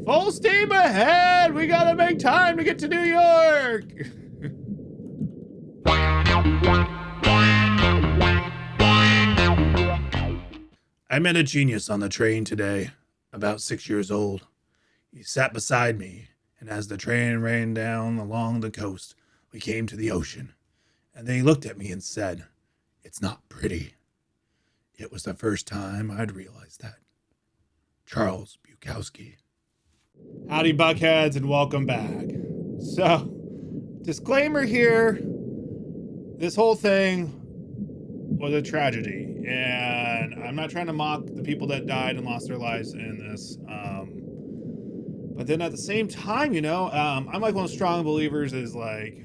Full steam ahead! We gotta make time to get to New York! I met a genius on the train today, about 6 years old. He sat beside me, and as the train ran down along the coast, we came to the ocean. And then he looked at me and said, "It's not pretty." It was the first time I'd realized that. Charles Bukowski. Howdy, Buckheads, and welcome back. So, disclaimer here, this whole thing was a tragedy, and I'm not trying to mock the people that died and lost their lives in this. But then at the same time, I'm like one of the strong believers is like,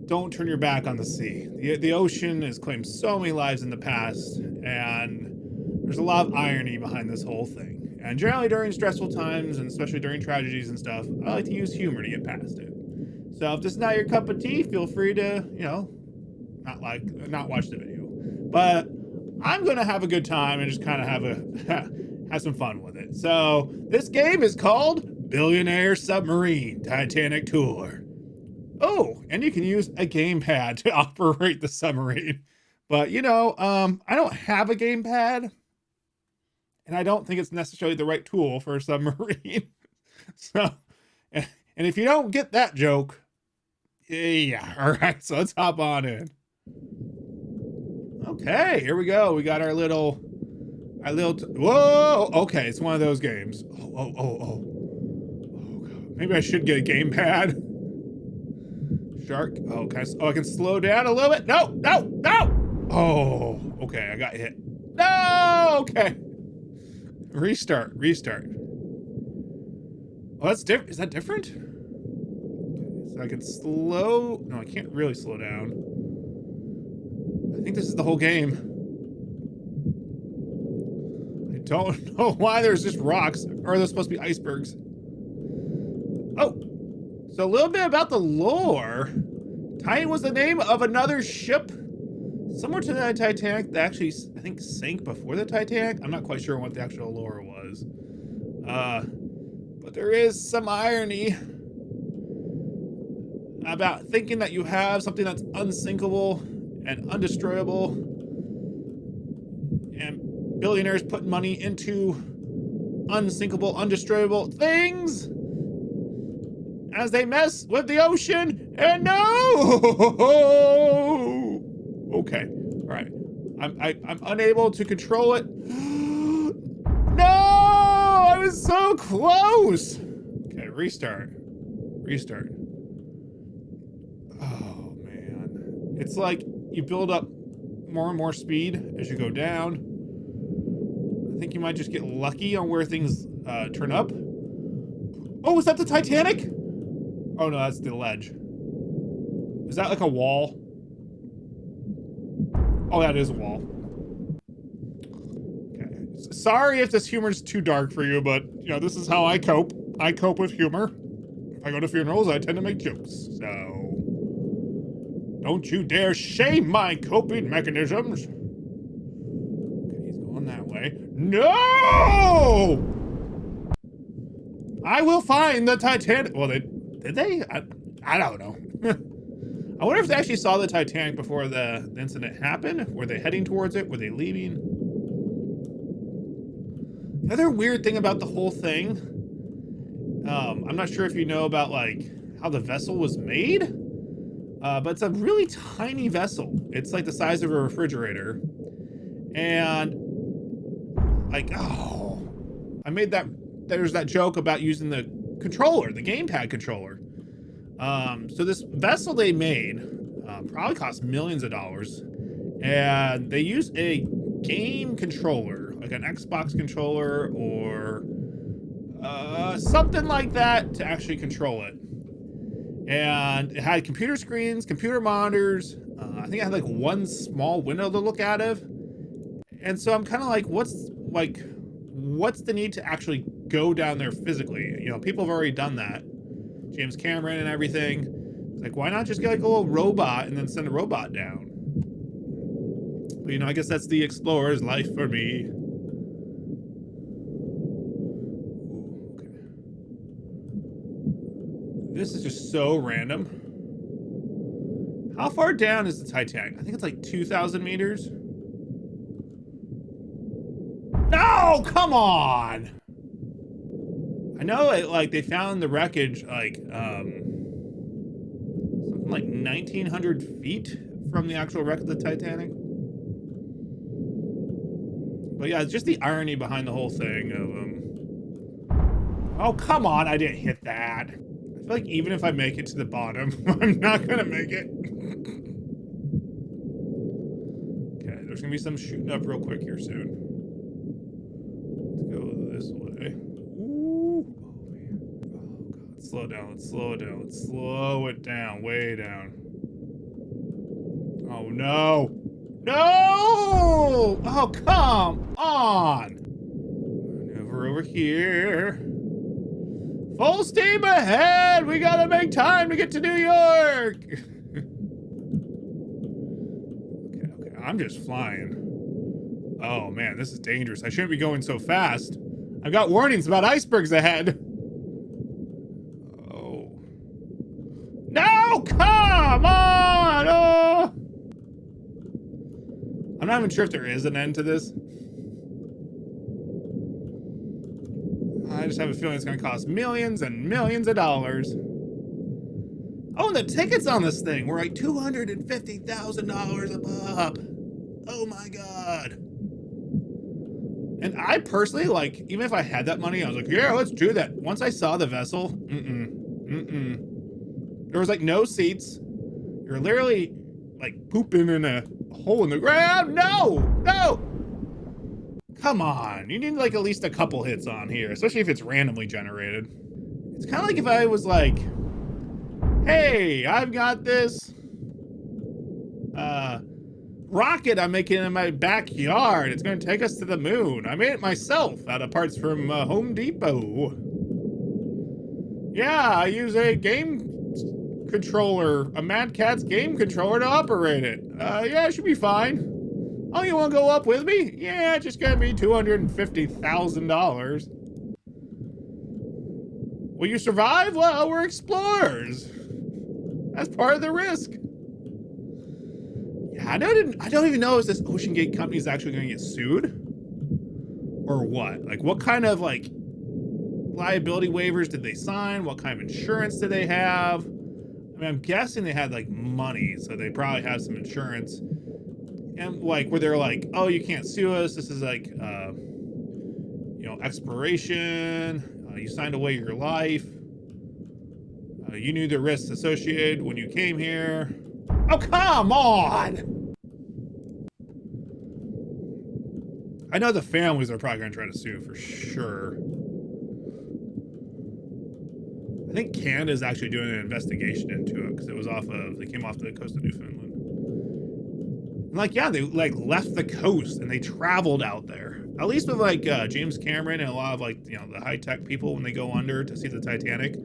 don't turn your back on the sea. The ocean has claimed so many lives in the past, and there's a lot of irony behind this whole thing. And generally during stressful times, and especially during tragedies and stuff, I like to use humor to get past it. So if this is not your cup of tea, feel free to, not watch the video. But I'm gonna have a good time and just kind of have some fun with it. So this game is called Billionaire Submarine TITANIC Tour. Oh, and you can use a gamepad to operate the submarine. But I don't have a gamepad, and I don't think it's necessarily the right tool for a submarine. So, and if you don't get that joke, yeah, all right, so let's hop on in. Okay, here we go. We got our little, whoa, okay, it's one of those games. Oh, God. Maybe I should get a gamepad. Shark, I can slow down a little bit. No. Oh, okay, I got hit. No, okay. Restart. Oh, that's different. Is that different? Okay, so I can no, I can't really slow down. I think this is the whole game. I don't know why there's just rocks, or are there supposed to be icebergs? Oh, so a little bit about the lore. Titan was the name of another ship similar to the Titanic that actually, I think, sank before the Titanic. I'm not quite sure what the actual lore was. But there is some irony about thinking that you have something that's unsinkable and undestroyable, and billionaires put money into unsinkable, undestroyable things as they mess with the ocean. And no! Okay, all right. I'm unable to control it. No! I was so close. Okay, restart. Oh man, it's like you build up more and more speed as you go down. I think you might just get lucky on where things turn up. Oh, is that the Titanic? Oh no, that's the ledge. Is that like a wall? Oh, that is a wall. Okay. Sorry if this humor is too dark for you, but this is how I cope. I cope with humor. If I go to funerals, I tend to make jokes. So don't you dare shame my coping mechanisms. Okay, he's going that way. No! I will find the Titanic. Well, did they? I don't know. I wonder if they actually saw the Titanic before the incident happened. Were they heading towards it? Were they leaving? The other weird thing about the whole thing, I'm not sure if you know about like how the vessel was made, but it's a really tiny vessel. It's like the size of a refrigerator. And like, I made there's that joke about using the controller, the gamepad controller. So this vessel they made probably cost millions of dollars, and they used a game controller, like an Xbox controller or something like that, to actually control it. And it had computer screens, computer monitors. I think it had like one small window to look out of. And so I'm kind of like, what's the need to actually go down there physically? People have already done that. James Cameron and everything. It's like, why not just get like a little robot and then send a robot down? But I guess that's the explorer's life for me. Ooh, okay. This is just so random. How far down is the Titanic? I think it's like 2,000 meters. No, come on. I know it, like they found the wreckage like something like 1,900 feet from the actual wreck of the Titanic. But yeah, it's just the irony behind the whole thing of oh, come on, I didn't hit that. I feel like even if I make it to the bottom, I'm not gonna make it. Okay, there's gonna be some shooting up real quick here soon. Let's go this way. Ooh, oh man. Oh god, let's slow down, let's slow it down, let's slow it down, way down. Oh no! No! Oh, come on! Maneuver over here. Full steam ahead! We gotta make time to get to New York! Okay, I'm just flying. Oh man, this is dangerous. I shouldn't be going so fast. I've got warnings about icebergs ahead. Oh. No! Come on! Oh! I'm not even sure if there is an end to this. I just have a feeling it's going to cost millions and millions of dollars. Oh, and the tickets on this thing were like $250,000 a pop. Oh my god. And I personally, like, even if I had that money, I was like, yeah, let's do that. Once I saw the vessel, there was like no seats. You're literally like pooping in a hole in the ground. No, no. Come on, you need like at least a couple hits on here, especially if it's randomly generated. It's kind of like if I was like, hey, I've got this rocket I'm making in my backyard. It's going to take us to the moon. I made it myself out of parts from Home Depot. Yeah, I use a game controller, a Mad Catz game controller to operate it. Yeah, it should be fine. Oh, you want to go up with me? Yeah, it's just gonna be $250,000. Will you survive? Well, we're explorers. That's part of the risk. Yeah, I don't even know if this Ocean Gate company is actually gonna get sued or what. Like, what kind of like liability waivers did they sign? What kind of insurance did they have? I mean, I'm guessing they had like money, so they probably have some insurance. And like where they're like, oh, you can't sue us. This is like, you know, exploration. You signed away your life. You knew the risks associated when you came here. Oh, come on! I know the families are probably going to try to sue for sure. I think Canada's actually doing an investigation into it because it was they came off the coast of Newfoundland. Like, yeah, they like left the coast and they traveled out there. At least with like James Cameron and a lot of like, you know, the high-tech people when they go under to see the Titanic,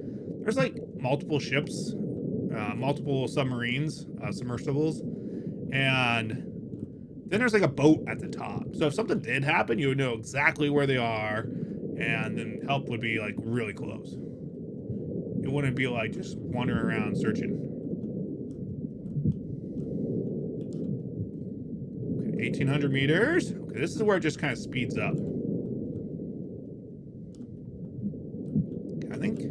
there's like multiple ships, multiple submarines, submersibles, and then there's like a boat at the top. So if something did happen, you would know exactly where they are, and then help would be like really close. It wouldn't be like just wandering around searching. 1,800 meters. Okay, this is where it just kind of speeds up. Okay, I think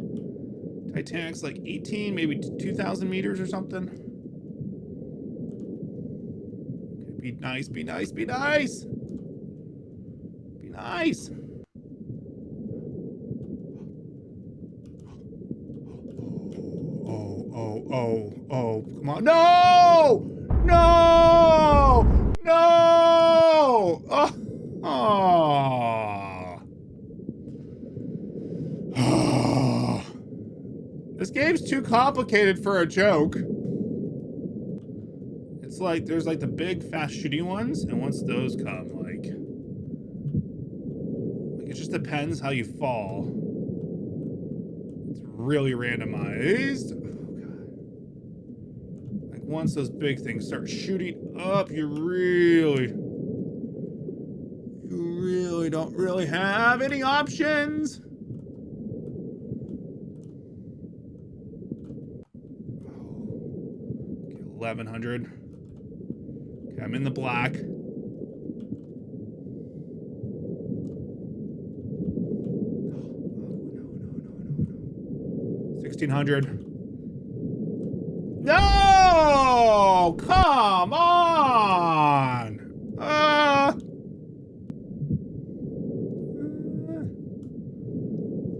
Titanic's like 18, maybe 2,000 meters or something. Okay, be nice, be nice, be nice. Be nice. Oh, come on. No! No! No! Oh. This game's too complicated for a joke. It's like there's like the big fast shooting ones, and once those come, like it just depends how you fall. It's really randomized. Once those big things start shooting up, you really don't really have any options. 1100. Okay, I'm in the black. No. 1600. No! Come on!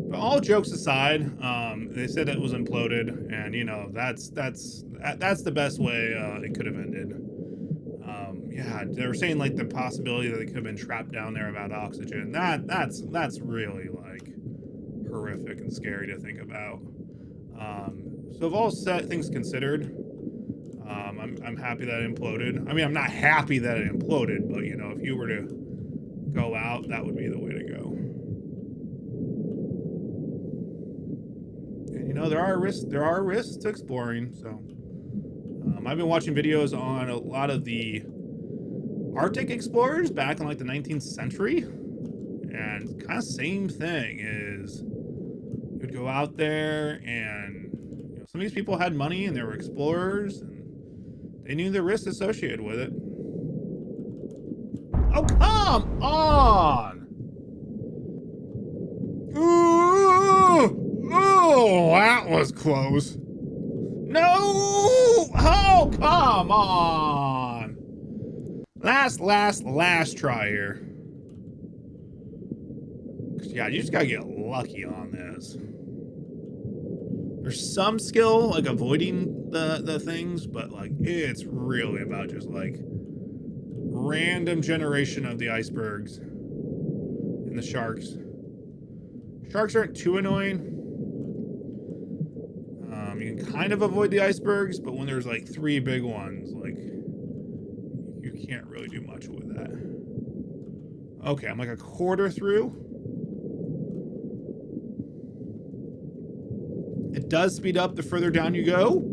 But all jokes aside, they said it was imploded, and you know that's the best way it could have ended. Yeah, they were saying like the possibility that they could have been trapped down there without oxygen. That's really like horrific and scary to think about. So of all things considered, I'm happy that it imploded. I mean, I'm not happy that it imploded, but you know, if you were to go out, that would be the way to go. And you know, there are risks to exploring. So I've been watching videos on a lot of the Arctic explorers back in like the 19th century, and kind of same thing is you would go out there, and you know, some of these people had money and they were explorers and they knew the risks associated with it. Oh, come on! Oh, that was close. No! Oh, come on! Last try here. Yeah, you just gotta get lucky on this. There's some skill, like avoiding the things, but like it's really about just like random generation of the icebergs and the sharks. Sharks aren't too annoying. You can kind of avoid the icebergs, but when there's like 3 big ones, like you can't really do much with that. Okay, I'm like a quarter through. It does speed up the further down you go.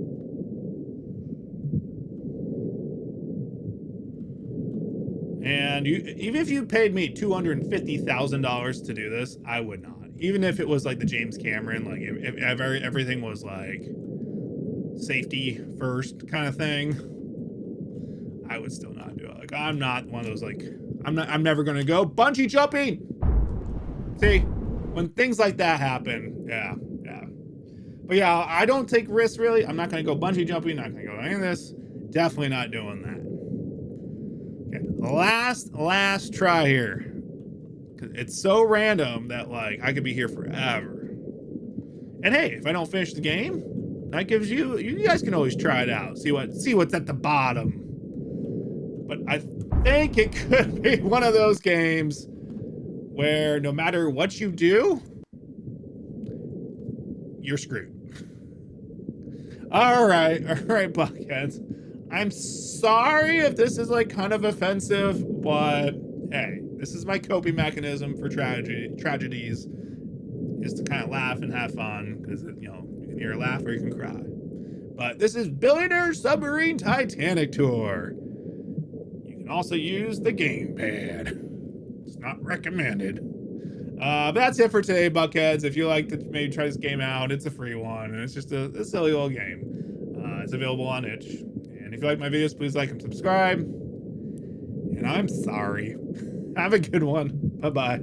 And even if you paid me $250,000 to do this, I would not. Even if it was like the James Cameron, like if everything was like safety first kind of thing, I would still not do it. Like I'm not one of those like I'm never gonna go bungee jumping. See, when things like that happen, yeah. But yeah, I don't take risks really. I'm not gonna go bungee jumping, not gonna go any of this. Definitely not doing that. Okay, last try here. It's so random that like I could be here forever. And hey, if I don't finish the game, that gives you guys can always try it out. See what's at the bottom. But I think it could be one of those games where no matter what you do, you're screwed. All right, Buckheads. I'm sorry if this is like kind of offensive, but hey, this is my coping mechanism for tragedies, is to kind of laugh and have fun, because you know you can either laugh or you can cry. But this is Billionaire Submarine TITANIC Tour. You can also use the gamepad. It's not recommended. But that's it for today, Buckheads. If you like to maybe try this game out, it's a free one, and it's just a silly little game. It's available on itch. And if you like my videos, please like and subscribe. And I'm sorry. Have a good one. Bye-bye.